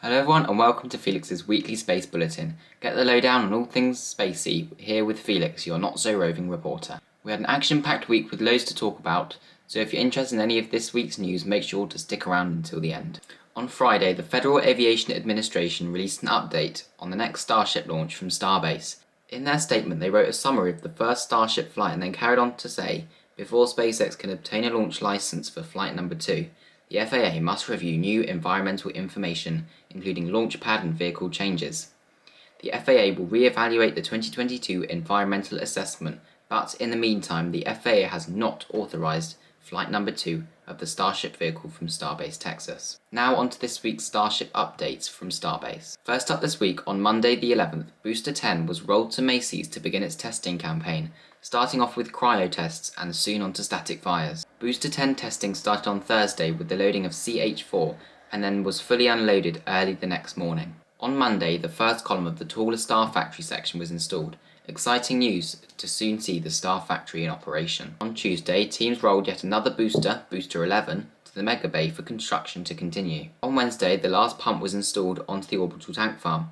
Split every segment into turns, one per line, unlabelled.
Hello everyone and welcome to Felix's weekly space bulletin. Get the lowdown on all things spacey here with Felix, your not-so-roving reporter. We had an action-packed week with loads to talk about, so if you're interested in any of this week's news, make sure to stick around until the end. On Friday, the Federal Aviation Administration released an update on the next Starship launch from Starbase. In their statement, they wrote a summary of the first Starship flight and then carried on to say, before SpaceX can obtain a launch license for flight number 2, the FAA must review new environmental information, including launch pad and vehicle changes. The FAA will re-evaluate the 2022 environmental assessment, but in the meantime, the FAA has not authorized flight number 2 of the Starship vehicle from Starbase, Texas. Now on to this week's Starship updates from Starbase. First up this week, on Monday the 11th, Booster 10 was rolled to Macy's to begin its testing campaign, starting off with cryo tests and soon on to static fires. Booster 10 testing started on Thursday with the loading of CH4 and then was fully unloaded early the next morning. On Monday, the first column of the taller Star Factory section was installed. Exciting news to soon see the Star Factory in operation. On Tuesday, teams rolled yet another booster, Booster 11, to the Mega Bay for construction to continue. On Wednesday, the last pump was installed onto the orbital tank farm.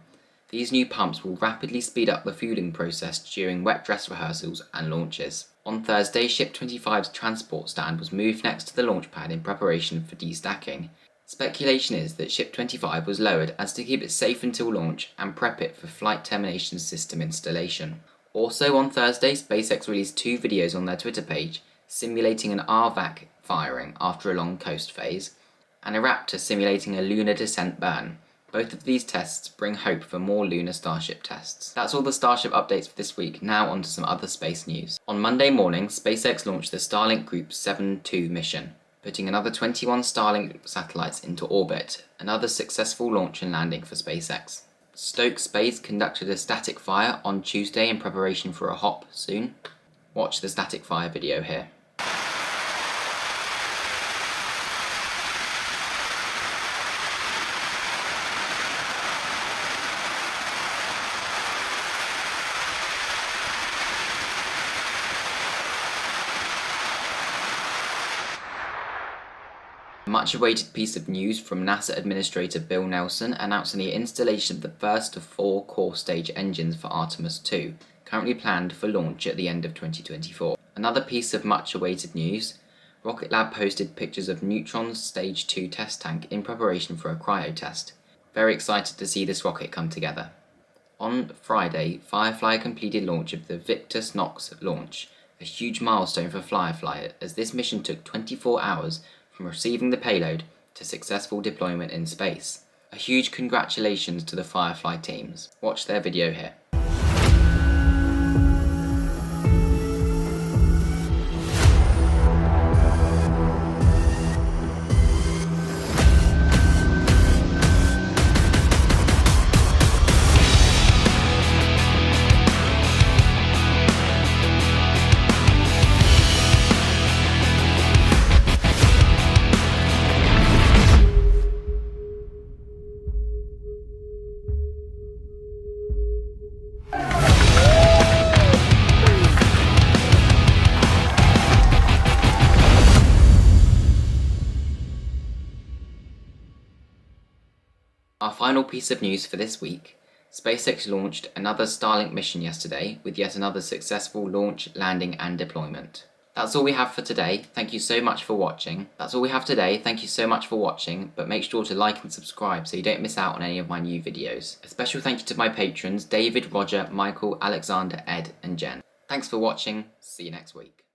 These new pumps will rapidly speed up the fueling process during wet dress rehearsals and launches. On Thursday, Ship 25's transport stand was moved next to the launch pad in preparation for destacking. Speculation is that Ship 25 was lowered as to keep it safe until launch and prep it for flight termination system installation. Also on Thursday, SpaceX released 2 videos on their Twitter page simulating an RVAC firing after a long coast phase, and a Raptor simulating a lunar descent burn. Both of these tests bring hope for more lunar Starship tests. That's all the Starship updates for this week. Now on to some other space news. On Monday morning, SpaceX launched the Starlink Group 7-2 mission, putting another 21 Starlink satellites into orbit, another successful launch and landing for SpaceX. Stoke Space conducted a static fire on Tuesday in preparation for a hop soon. Watch the static fire video here. A much-awaited piece of news from NASA Administrator Bill Nelson announcing the installation of the first of 4 core stage engines for Artemis-II, currently planned for launch at the end of 2024. Another piece of much-awaited news, Rocket Lab posted pictures of Neutron's Stage 2 test tank in preparation for a cryo test. Very excited to see this rocket come together. On Friday, Firefly completed launch of the Victus Nox launch, a huge milestone for Firefly as this mission took 24 hours from receiving the payload to successful deployment in space. A huge congratulations to the Firefly teams. Watch their video here. Our final piece of news for this week, SpaceX launched another Starlink mission yesterday with yet another successful launch, landing and deployment. That's all we have for today. Thank you so much for watching. But make sure to like and subscribe so you don't miss out on any of my new videos. A special thank you to my patrons, David, Roger, Michael, Alexander, Ed and Jen. Thanks for watching. See you next week.